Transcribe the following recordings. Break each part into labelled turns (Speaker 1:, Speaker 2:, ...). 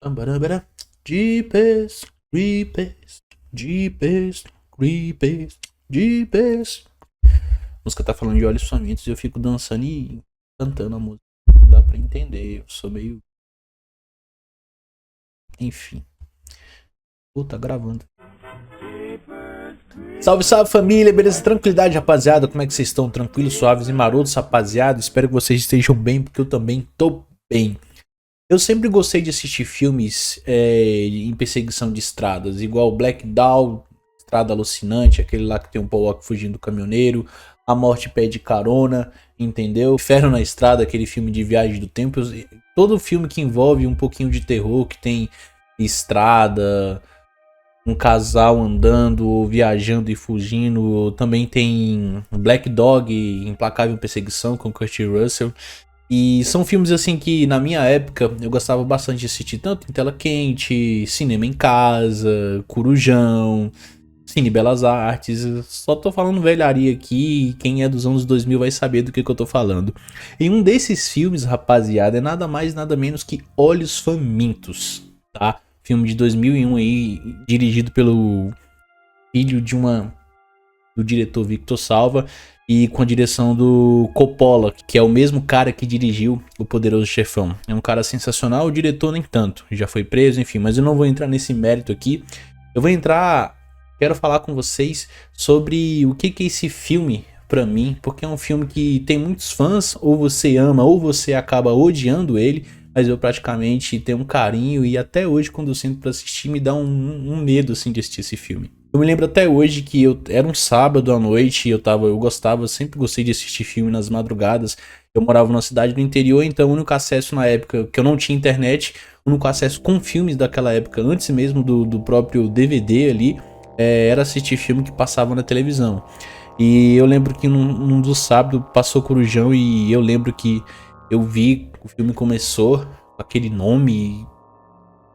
Speaker 1: Barabara. Jeepers, creepers, Jeepers, creepers, Jeepers. A música tá falando de olhos famintos e eu fico dançando e cantando a música. Não dá pra entender, eu sou meio... Enfim. Pô, tá gravando. Salve, salve família, beleza? Tranquilidade, rapaziada? Como é que vocês estão? Tranquilos, suaves e marotos, rapaziada? Espero que vocês estejam bem, porque eu também tô bem. Eu sempre gostei de assistir filmes em perseguição de estradas, igual Black Dog, Estrada Alucinante, aquele lá que tem um Paul Walker fugindo do caminhoneiro, A Morte Pede Carona, entendeu? Ferro na Estrada, aquele filme de viagem do tempo. Todo filme que envolve um pouquinho de terror, que tem estrada, um casal andando, viajando e fugindo. Também tem Black Dog, Implacável Perseguição com Kurt Russell. E são filmes assim que na minha época eu gostava bastante de assistir, tanto em tela quente, cinema em casa, Corujão, Cine Belas Artes. Só tô falando velharia aqui, quem é dos anos 2000 vai saber do que eu tô falando. E um desses filmes, rapaziada, é nada mais nada menos que Olhos Famintos, tá? Filme de 2001 aí, dirigido pelo filho do diretor Victor Salva e com a direção do Coppola, que é o mesmo cara que dirigiu O Poderoso Chefão. É um cara sensacional, o diretor nem tanto, já foi preso, enfim, mas eu não vou entrar nesse mérito aqui. Quero falar com vocês sobre o que é esse filme pra mim, porque é um filme que tem muitos fãs, ou você ama ou você acaba odiando ele, mas eu praticamente tenho um carinho e até hoje quando eu sinto pra assistir me dá um medo assim de assistir esse filme. Eu me lembro até hoje que era um sábado à noite e eu sempre gostei de assistir filme nas madrugadas. Eu morava numa cidade do interior, então o único acesso na época que eu não tinha internet, o único acesso com filmes daquela época, antes mesmo do próprio DVD ali, era assistir filme que passava na televisão. E eu lembro que num dos sábados passou Corujão e eu lembro que eu vi, o filme começou com aquele nome,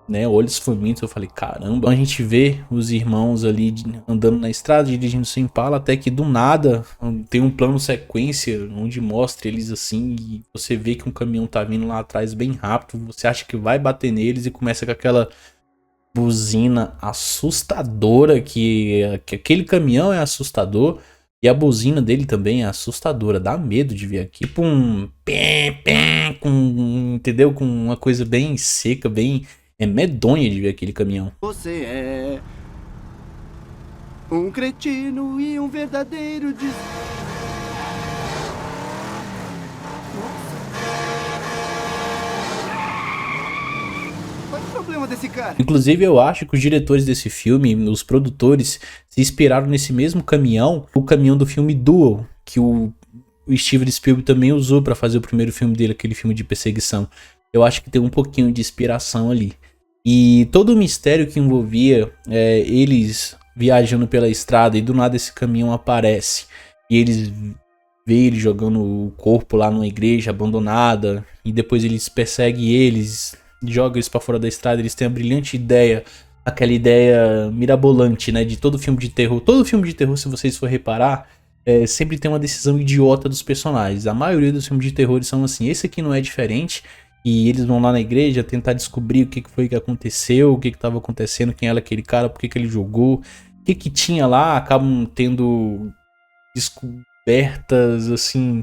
Speaker 1: né, Olhos Famintos. Eu falei, caramba. A gente vê os irmãos ali andando na estrada, dirigindo sem Impala, até que do nada tem um plano sequência onde mostra eles assim e você vê que um caminhão tá vindo lá atrás bem rápido, você acha que vai bater neles e começa com aquela buzina assustadora, que aquele caminhão é assustador e a buzina dele também é assustadora, dá medo de ver aqui, tipo um pé, pé, entendeu? Com uma coisa bem seca, bem medonha de ver aquele caminhão.
Speaker 2: Você é um cretino e um verdadeiro Qual é o problema desse cara?
Speaker 1: Inclusive eu acho que os diretores desse filme, os produtores, se inspiraram nesse mesmo caminhão, o caminhão do filme Duel, que o Steven Spielberg também usou para fazer o primeiro filme dele, aquele filme de perseguição. Eu acho que tem um pouquinho de inspiração ali. E todo o mistério que envolvia eles viajando pela estrada e do nada esse caminhão aparece. E eles veem ele jogando o corpo lá numa igreja abandonada. E depois eles perseguem eles, jogam eles pra fora da estrada. Eles têm a brilhante ideia, aquela ideia mirabolante, né, de todo filme de terror. Todo filme de terror, se vocês for reparar, sempre tem uma decisão idiota dos personagens. A maioria dos filmes de terror são assim. Esse aqui não é diferente. E eles vão lá na igreja tentar descobrir o que foi que aconteceu, o que estava acontecendo, quem era aquele cara, por que ele jogou, o que tinha lá. Acabam tendo descobertas assim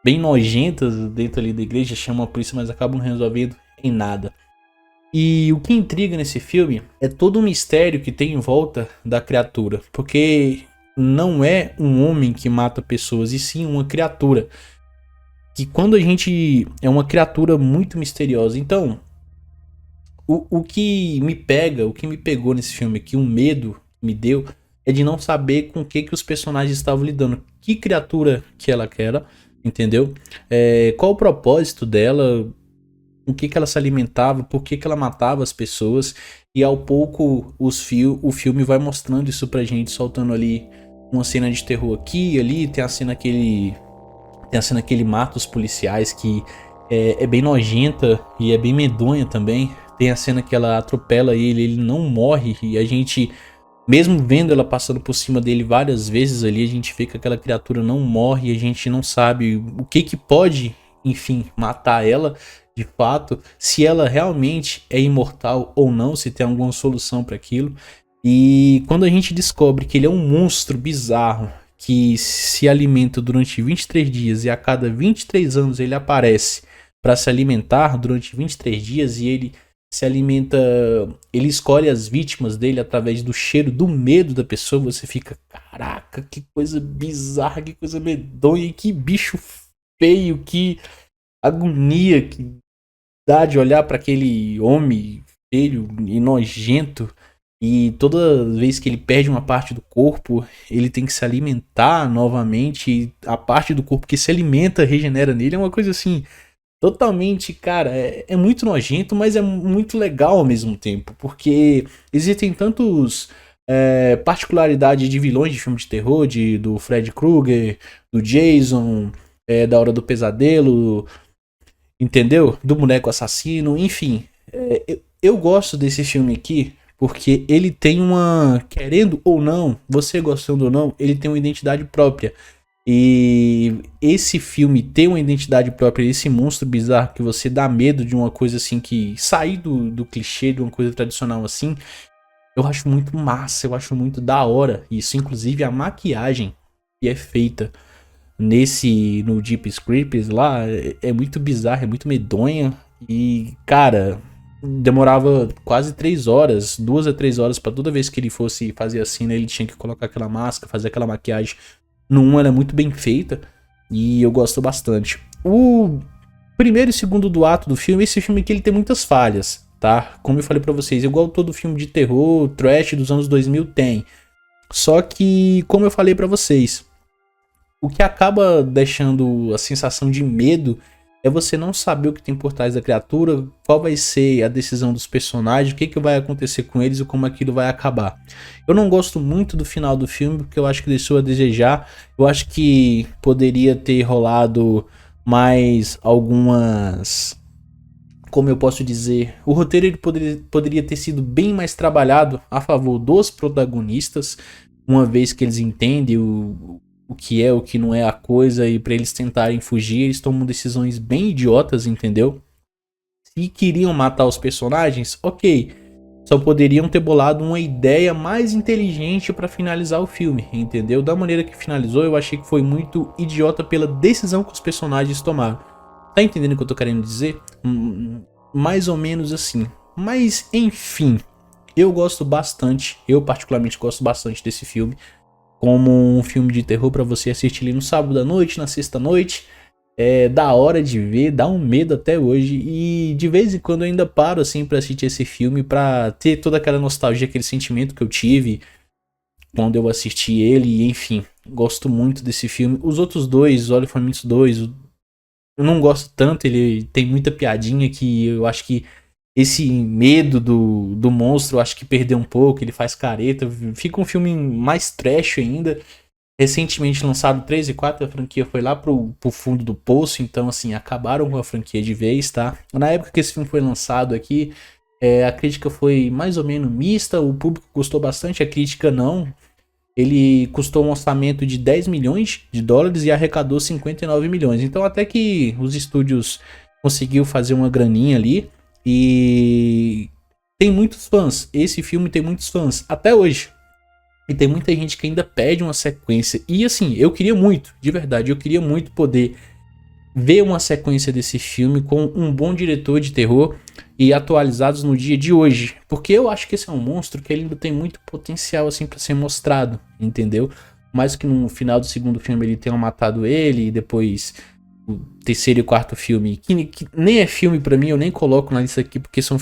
Speaker 1: bem nojentas dentro ali da igreja, chamam a polícia, mas acabam resolvendo em nada. E o que intriga nesse filme é todo o mistério que tem em volta da criatura, porque não é um homem que mata pessoas, e sim uma criatura. Que quando a gente é uma criatura muito misteriosa. Então, o que me pega, o que me pegou nesse filme aqui, um medo que me deu, é de não saber com o que os personagens estavam lidando. Que criatura que ela era, entendeu? Qual o propósito dela, com que ela se alimentava, por que ela matava as pessoas. E ao pouco o filme vai mostrando isso pra gente, soltando ali uma cena de terror aqui e ali, tem a cena que ele mata os policiais, que é bem nojenta e é bem medonha também. Tem a cena que ela atropela ele não morre. E a gente, mesmo vendo ela passando por cima dele várias vezes ali, a gente vê que aquela criatura não morre. E a gente não sabe o que pode enfim, matar ela de fato, se ela realmente é imortal ou não, se tem alguma solução para aquilo. E quando a gente descobre que ele é um monstro bizarro que se alimenta durante 23 dias e a cada 23 anos ele aparece para se alimentar durante 23 dias e ele se alimenta, ele escolhe as vítimas dele através do cheiro do medo da pessoa, você fica, caraca, que coisa bizarra, que coisa medonha, que bicho feio, que agonia que dá de olhar para aquele homem feio e nojento. E toda vez que ele perde uma parte do corpo, ele tem que se alimentar novamente. E a parte do corpo que se alimenta regenera nele. É uma coisa assim, totalmente, cara, é muito nojento, mas é muito legal ao mesmo tempo. Porque existem tantos particularidades de vilões de filme de terror, do Fred Krueger, do Jason, da Hora do Pesadelo, entendeu? Do boneco assassino, enfim. Eu gosto desse filme aqui porque ele tem uma, querendo ou não, você gostando ou não, ele tem uma identidade própria. E esse filme tem uma identidade própria, esse monstro bizarro que você dá medo de uma coisa assim, que sair do clichê, de uma coisa tradicional assim, eu acho muito massa, eu acho muito da hora. Isso, inclusive a maquiagem que é feita no Deep Scripts lá é muito bizarra, é muito medonha. E, cara, demorava quase 3 horas, 2 a 3 horas pra toda vez que ele fosse fazer a cena, ele tinha que colocar aquela máscara, fazer aquela maquiagem. No 1 ela é muito bem feita e eu gosto bastante. O primeiro e segundo do ato do filme, esse filme aqui ele tem muitas falhas, tá? Como eu falei pra vocês, igual todo filme de terror, trash dos anos 2000 tem. Só que, como eu falei pra vocês, o que acaba deixando a sensação de medo é você não saber o que tem por trás da criatura, qual vai ser a decisão dos personagens, o que vai acontecer com eles e como aquilo vai acabar. Eu não gosto muito do final do filme, porque eu acho que deixou a desejar. Eu acho que poderia ter rolado mais algumas... Como eu posso dizer? O roteiro ele poderia ter sido bem mais trabalhado a favor dos protagonistas, uma vez que eles entendem o que é, o que não é a coisa, e pra eles tentarem fugir, eles tomam decisões bem idiotas, entendeu? Se queriam matar os personagens, ok. Só poderiam ter bolado uma ideia mais inteligente pra finalizar o filme, entendeu? Da maneira que finalizou, eu achei que foi muito idiota pela decisão que os personagens tomaram. Tá entendendo o que eu tô querendo dizer? Mais ou menos assim. Mas, enfim, eu gosto bastante, eu particularmente gosto bastante desse filme. Como um filme de terror pra você assistir ali no sábado à noite, na sexta noite. É da hora de ver, dá um medo até hoje. E de vez em quando eu ainda paro assim pra assistir esse filme, pra ter toda aquela nostalgia, aquele sentimento que eu tive quando eu assisti ele. E enfim, gosto muito desse filme. Os outros dois, Olhos Famintos 2, eu não gosto tanto, ele tem muita piadinha que eu acho que esse medo do monstro, eu acho que perdeu um pouco, ele faz careta, fica um filme mais trash ainda. Recentemente lançado 3 e 4, a franquia foi lá pro fundo do poço, então assim, acabaram com a franquia de vez, tá? Na época que esse filme foi lançado aqui, a crítica foi mais ou menos mista, o público gostou bastante, a crítica não. Ele custou um orçamento de 10 milhões de dólares e arrecadou 59 milhões. Então até que os estúdios conseguiu fazer uma graninha ali. E tem muitos fãs. Esse filme tem muitos fãs até hoje. E tem muita gente que ainda pede uma sequência. E assim, eu queria muito, de verdade, eu queria muito poder ver uma sequência desse filme com um bom diretor de terror e atualizados no dia de hoje. Porque eu acho que esse é um monstro que ele ainda tem muito potencial assim para ser mostrado, entendeu? Mais que no final do segundo filme ele tenha matado ele e depois o terceiro e quarto filme, que nem é filme pra mim, eu nem coloco na lista aqui porque são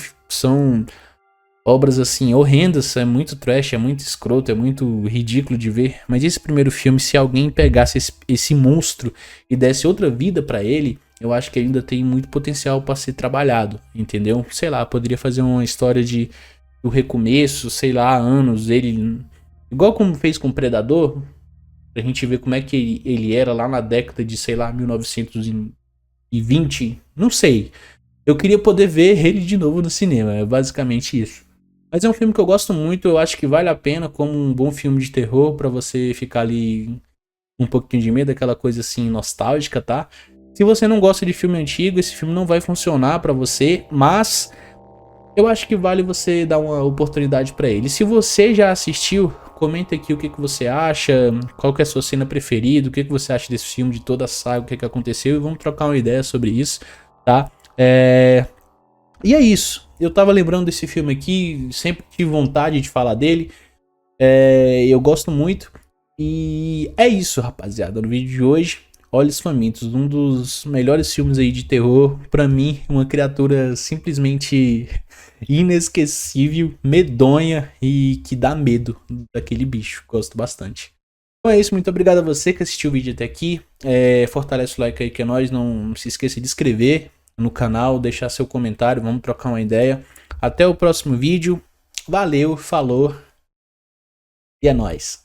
Speaker 1: obras assim horrendas, é muito trash, é muito escroto, é muito ridículo de ver. Mas esse primeiro filme, se alguém pegasse esse monstro e desse outra vida pra ele, eu acho que ainda tem muito potencial pra ser trabalhado, entendeu? Sei lá, poderia fazer uma história do recomeço, sei lá, anos, ele igual como fez com o Predador. Pra gente ver como é que ele era lá na década de, sei lá, 1920. Não sei. Eu queria poder ver ele de novo no cinema. É basicamente isso. Mas é um filme que eu gosto muito. Eu acho que vale a pena como um bom filme de terror. Pra você ficar ali um pouquinho de medo. Aquela coisa assim nostálgica, tá? Se você não gosta de filme antigo, esse filme não vai funcionar pra você, mas eu acho que vale você dar uma oportunidade pra ele. Se você já assistiu, comenta aqui o que você acha, qual que é a sua cena preferida, o que você acha desse filme, de toda a saga, o que aconteceu, e vamos trocar uma ideia sobre isso, tá? E é isso. Eu tava lembrando desse filme aqui, sempre tive vontade de falar dele, eu gosto muito. E é isso, rapaziada, no vídeo de hoje, Olhos Famintos, um dos melhores filmes aí de terror, pra mim, uma criatura simplesmente inesquecível, medonha e que dá medo daquele bicho, gosto bastante. Então é isso, muito obrigado a você que assistiu o vídeo até aqui, fortalece o like aí que é nóis, não se esqueça de inscrever no canal, deixar seu comentário, vamos trocar uma ideia. Até o próximo vídeo, valeu, falou e é nóis.